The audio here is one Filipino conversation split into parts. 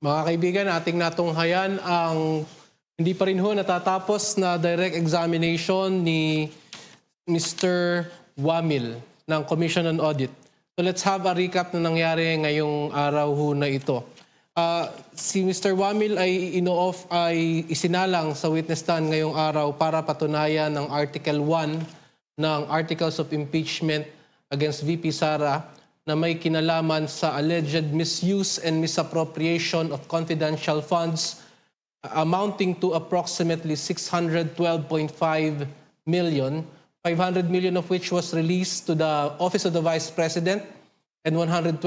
Mga kaibigan, ating natunghayan ang hindi pa rin ho natatapos na direct examination ni Mr. Wamil ng Commission on Audit. So let's have a recap na nangyari ngayong araw ho na ito. Si Mr. Wamil ay isinalang sa witness stand ngayong araw para patunayan ng Article 1 ng Articles of Impeachment against VP Sara na may kinalaman sa alleged misuse and misappropriation of confidential funds amounting to approximately 612.5 million, 500 million of which was released to the Office of the Vice President and 112.5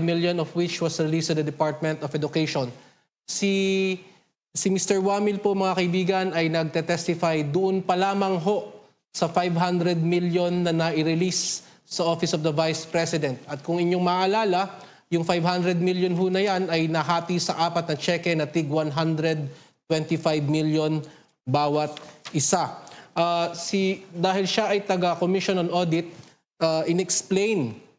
million of which was released to the Department of Education. Si Mr. Wamil po, mga kaibigan, ay nagte-testify doon pa lamang ho sa 500 million na nai-release sa Office of the Vice President. At kung inyong maalala, yung 500 million ho na yan ay nahati sa apat na cheque na tig 125 million bawat isa. Dahil siya ay taga-Commission on Audit,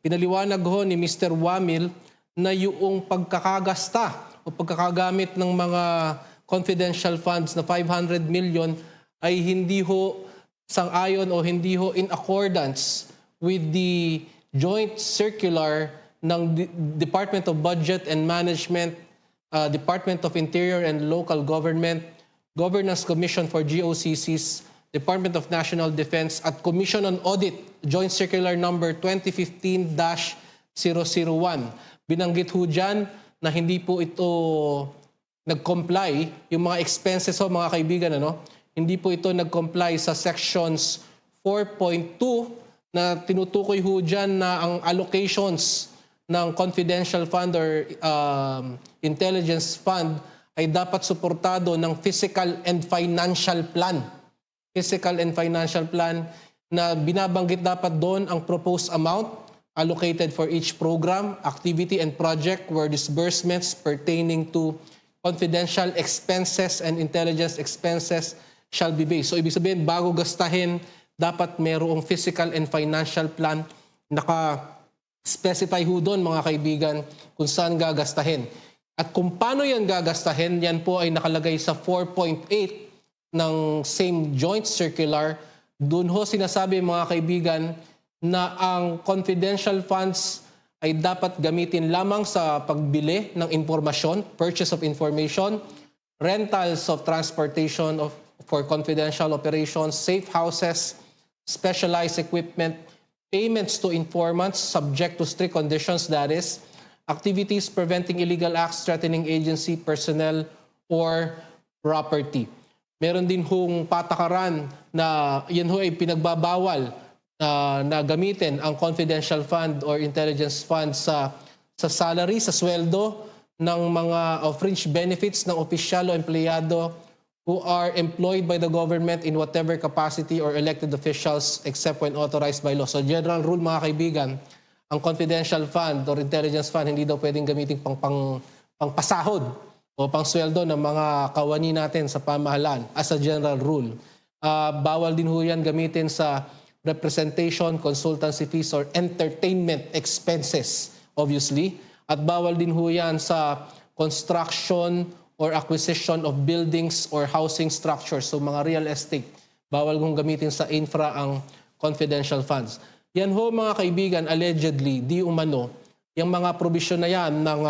pinaliwanag ho ni Mr. Wamil na yung pagkakagasta o pagkakagamit ng mga confidential funds na 500 million ay hindi ho sang-ayon o hindi ho in accordance with the joint circular ng Department of Budget and Management, Department of Interior and Local Government, Governance Commission for GOCCs, Department of National Defense at Commission on Audit, Joint Circular Number 2015-001. Binanggit ho dyan na hindi po ito nag-comply, yung mga expenses ho, mga kaibigan, hindi po ito nag-comply sa sections 4.2 na tinutukoy ho dyan na ang allocations ng confidential fund or intelligence fund ay dapat suportado ng physical and financial plan. Physical and financial plan na binabanggit dapat doon ang proposed amount allocated for each program, activity, and project where disbursements pertaining to confidential expenses and intelligence expenses shall be based. So ibig sabihin, bago gastahin, dapat mayroong physical and financial plan. Naka-specify ho doon, mga kaibigan, kung saan gagastahin. At kung paano yan gagastahin, yan po ay nakalagay sa 4.8 ng same joint circular. Doon ho sinasabi, mga kaibigan, na ang confidential funds ay dapat gamitin lamang sa pagbili ng impormasyon, purchase of information, rentals of transportation for confidential operations, safe houses, specialized equipment, payments to informants subject to strict conditions, that is, activities preventing illegal acts threatening agency, personnel, or property. Meron din hong patakaran na yan ho ay pinagbabawal na gamitin ang confidential fund or intelligence fund sa salary, sa sweldo ng mga fringe benefits ng opisyal o empleyado who are employed by the government in whatever capacity or elected officials except when authorized by law. So general rule, mga kaibigan, ang confidential fund or intelligence fund hindi daw pwedeng gamitin pangpasahod o pangsweldo ng mga kawani natin sa pamahalaan as a general rule. Bawal din ho yan gamitin sa representation, consultancy fees, or entertainment expenses, obviously. At bawal din ho yan sa construction or acquisition of buildings or housing structures. So mga real estate, bawal kong gamitin sa infra ang confidential funds. Yan ho, mga kaibigan, allegedly, di umano, yung mga provision na yan ng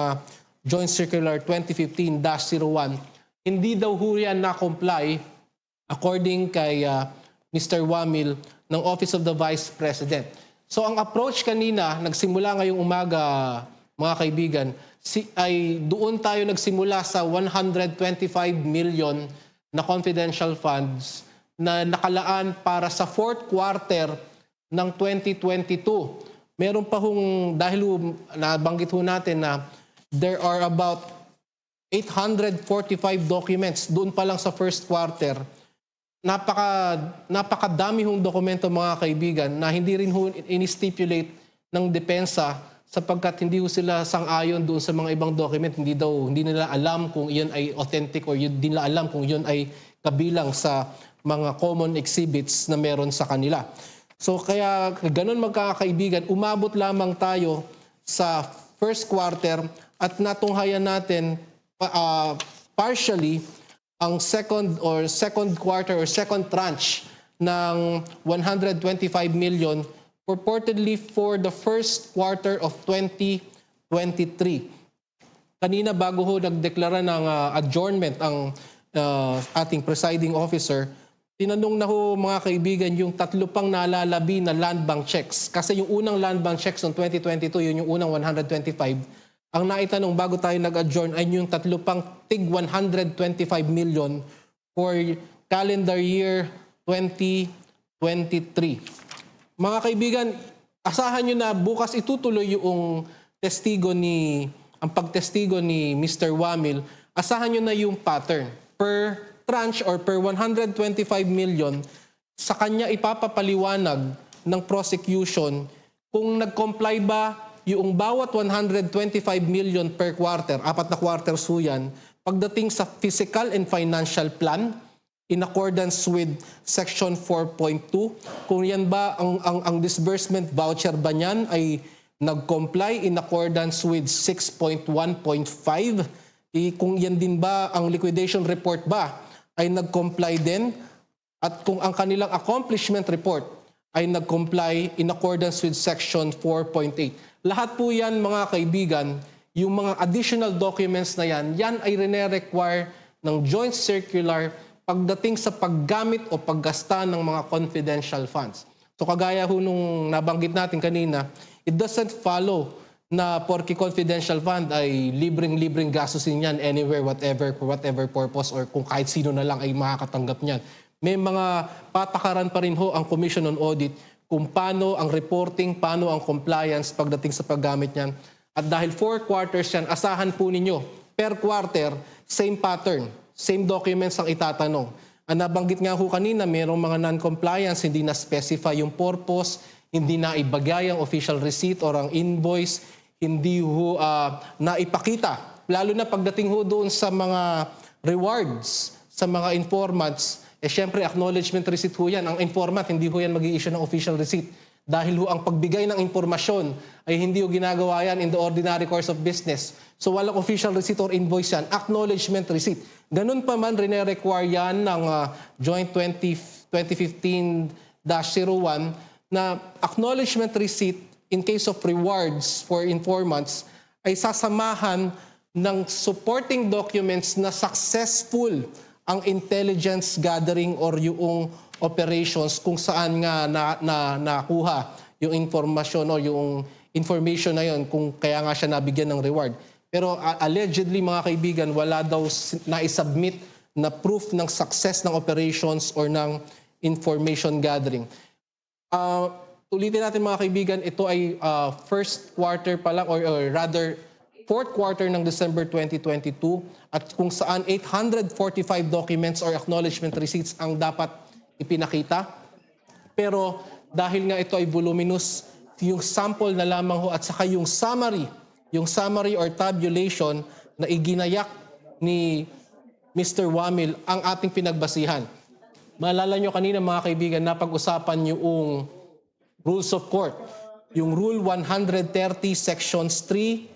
Joint Circular 2015-01, hindi daw ho yan na-comply according kay Mr. Wamil ng Office of the Vice President. So ang approach kanina, nagsimula ngayong umaga, mga kaibigan, ay doon tayo nagsimula sa 125 million na confidential funds na nakalaan para sa fourth quarter ng 2022. Meron pa hong, dahil nabanggit ho natin na there are about 845 documents doon pa lang sa first quarter. Napakadami hong dokumento, mga kaibigan, na hindi rin ho in-stipulate ng depensa sapagkat hindi ho sila sang-ayon doon sa mga ibang document. Hindi nila alam kung iyon ay authentic or hindi nila alam kung iyon ay kabilang sa mga common exhibits na meron sa kanila. So kaya ganun, magkakaibigan, umabot lamang tayo sa first quarter at natunghayan natin partially ang second quarter or second tranche ng 125 million purportedly for the first quarter of 2023. Kanina bago ho nagdeklara ng adjournment ang ating presiding officer, tinanong na ho mga kaibigan yung tatlo pang nalalabi na land bank checks. Kasi yung unang land bank checks noong 2022, yun yung unang 125. Ang naitanong bago tayo nag-adjourn ay yung tatlo pang tig 125 million for calendar year 2023. Mga kaibigan, asahan nyo na bukas itutuloy yung ang pagtestigo ni Mr. Wamil. Asahan nyo na yung pattern. Per tranche or per 125 million, sa kanya ipapapaliwanag ng prosecution kung nag-comply ba yung bawat 125 million per quarter, 4 na quarters ho yan, pagdating sa physical and financial plan, in accordance with Section 4.2. Kung yan ba, ang disbursement voucher ba niyan ay nag-comply in accordance with 6.1.5? Kung yan din ba, ang liquidation report ba ay nag-comply din? At kung ang kanilang accomplishment report ay nag-comply in accordance with Section 4.8. Lahat po yan mga kaibigan, yung mga additional documents na yan ay rene-require ng joint circular pagdating sa paggamit o paggasta ng mga confidential funds. So kagaya ho nung nabanggit natin kanina, it doesn't follow na porky confidential fund ay libreng gastusin yan anywhere, whatever, for whatever purpose, or kung kahit sino na lang ay makakatanggap niyan. May mga patakaran pa rin ho ang Commission on Audit kung paano ang reporting, paano ang compliance pagdating sa paggamit niyan. At dahil 4 quarters yan, asahan po ninyo, per quarter, same pattern, same documents ang itatanong. Ang nabanggit nga ho kanina, mayroong mga non-compliance, hindi na-specify yung purpose, hindi na ibagay ang official receipt or ang invoice, hindi ho naipakita. Lalo na pagdating ho doon sa mga rewards, sa mga informants, syempre acknowledgement receipt ho yan. Ang informant, hindi ho yan mag-i-issue ng official receipt. Dahil ho ang pagbigay ng impormasyon ay hindi ho ginagawa yan in the ordinary course of business. So walang official receipt or invoice yan, acknowledgement receipt. Ganun pa man, rene-require yan ng Joint 2015-01 na acknowledgement receipt in case of rewards for informants ay sasamahan ng supporting documents na successful ang intelligence gathering or yung operations kung saan nga nakuha yung informasyon o yung information na yun kung kaya nga siya nabigyan ng reward. Pero allegedly mga kaibigan, wala daw na-submit na proof ng success ng operations or ng information gathering. Ulitin natin mga kaibigan, ito ay first quarter pa lang or rather fourth quarter ng December 2022 at kung saan 845 documents or acknowledgement receipts ang dapat ipinakita. Pero dahil nga ito ay voluminous, yung sample na lamang ho at saka yung summary or tabulation na iginayak ni Mr. Wamil ang ating pinagbasihan. Maalala nyo kanina mga kaibigan, napag-usapan yung rules of court. Yung Rule 130 Sections 3,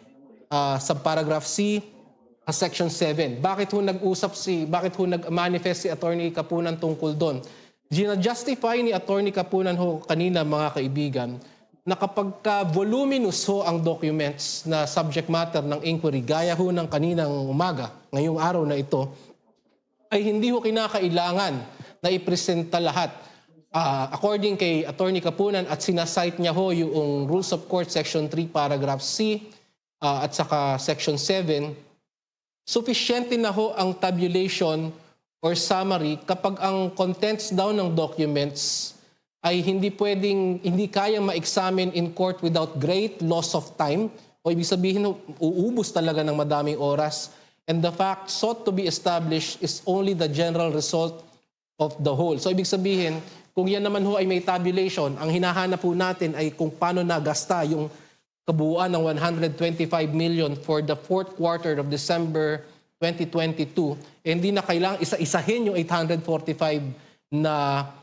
subparagraph C, Section 7. Bakit ho nag-manifest si Attorney Kapunan tungkol doon? Gina-justify ni Attorney Kapunan ho kanina mga kaibigan na kapag voluminous ho ang documents na subject matter ng inquiry, gaya ho ng kaninang umaga, ngayong araw na ito, ay hindi ho kinakailangan na ipresenta lahat. According kay Attorney Kapunan at sinasite niya ho yung Rules of Court Section 3 Paragraph C at saka Section 7, sufficiente na ho ang tabulation or summary kapag ang contents daw ng documents ay hindi kayang ma-examine in court without great loss of time, o ibig sabihin uubos talaga ng madaming oras, and the fact sought to be established is only the general result of the whole. So ibig sabihin, kung yan naman ho ay may tabulation, ang hinahanap po natin ay kung paano nagasta yung kabuuan ng 125 million for the fourth quarter of December 2022, hindi na kailangang isa-isahin yung 845 na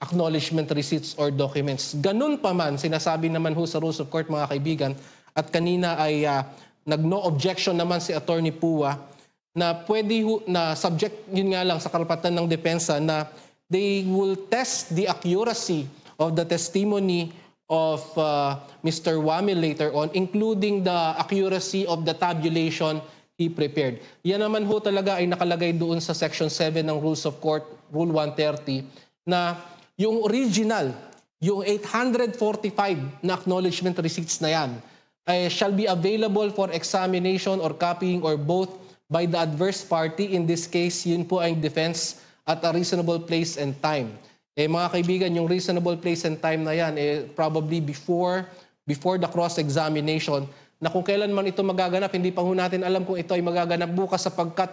acknowledgement receipts or documents. Ganun pa man, sinasabi naman ho sa Rules of Court mga kaibigan, at kanina ay nag-no objection naman si Attorney Pua na pwede na subject yun nga lang sa karapatan ng depensa na they will test the accuracy of the testimony of Mr. Wamil later on, including the accuracy of the tabulation he prepared. Yan naman ho talaga ay nakalagay doon sa Section 7 ng Rules of Court, Rule 130, na yung original, yung 845 na acknowledgement receipts na yan, shall be available for examination or copying or both by the adverse party. In this case, yun po ay defense at a reasonable place and time. Mga kaibigan, yung reasonable place and time na yan, probably before the cross-examination, na kung kailan man ito magaganap, hindi pa ho natin alam kung ito ay magaganap bukas sapagkat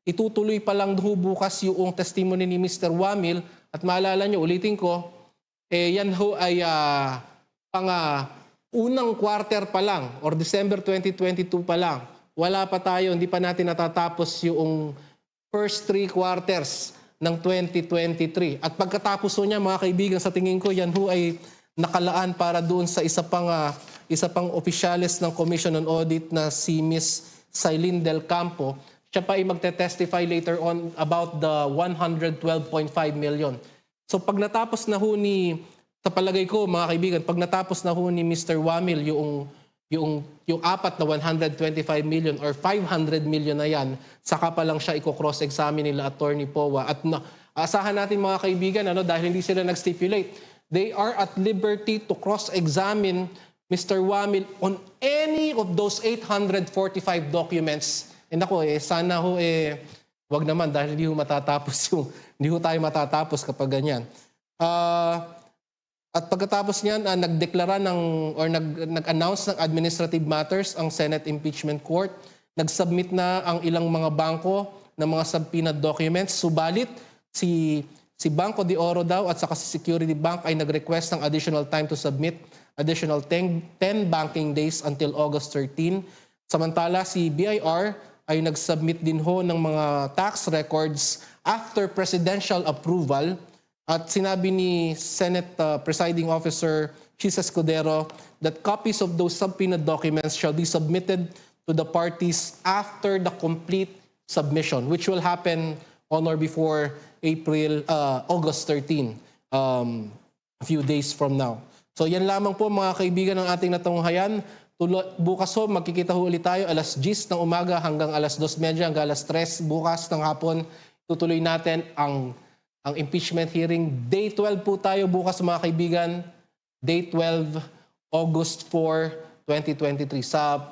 itutuloy pa lang bukas yung testimony ni Mr. Wamil. At maalala nyo, ulitin ko, yan ho ay unang quarter pa lang or December 2022 pa lang. Wala pa tayo, hindi pa natin natatapos yung first 3 quarters ng 2023. At pagkatapos ho niya, mga kaibigan, sa tingin ko, yan ho ay nakalaan para doon sa isa pang opisyalis ng Commission on Audit na si Ms. Sailin Del Campo. Siya pa ay magte-testify later on about the 112.5 million. So pag natapos na ho sa palagay ko, mga kaibigan, pag natapos na ho ni Mr. Wamil yung apat na 125 million or 500 million na yan, saka pa lang siya i-cross-examine nila Attorney Powa. At asahan natin, mga kaibigan, dahil hindi sila nag-stipulate, they are at liberty to cross-examine Mr. Wamil on any of those 845 documents. And ako, sana ho, wag naman dahil hindi ho tayo matatapos kapag ganyan. At pagkatapos niyan, nagdeklara nag-announce ng administrative matters ang Senate Impeachment Court. Nag-submit na ang ilang mga bangko ng mga subpoena documents. Subalit, si Banco de Oro daw at saka si Security Bank ay nag-request ng additional time to submit additional 10 banking days until August 13. Samantala, si BIR ay nag-submit din ho ng mga tax records after presidential approval. At sinabi ni Senate Presiding Officer Chis Escudero that copies of those subpoena documents shall be submitted to the parties after the complete submission, which will happen on or before August 13, a few days from now. So yan lamang po, mga kaibigan, ng ating natunghayan. Bukas ho, magkikita ho ulit tayo alas 10 ng umaga hanggang alas 2:30 hanggang alas 3 bukas ng hapon. Tutuloy natin ang impeachment hearing. Day 12 po tayo bukas, mga kaibigan. Day 12, August 4, 2023. Sa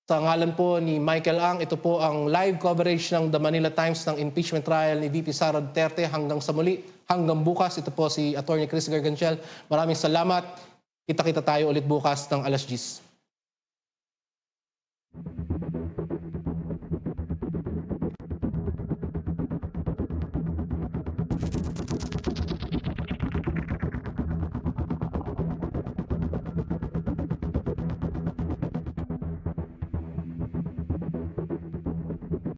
ngalan po ni Michael Ang, ito po ang live coverage ng The Manila Times ng impeachment trial ni VP Sara Duterte. Hanggang sa muli, hanggang bukas, ito po si Attorney Chris Gargantiel. Maraming salamat. Kita-kita tayo ulit bukas ng alas 10.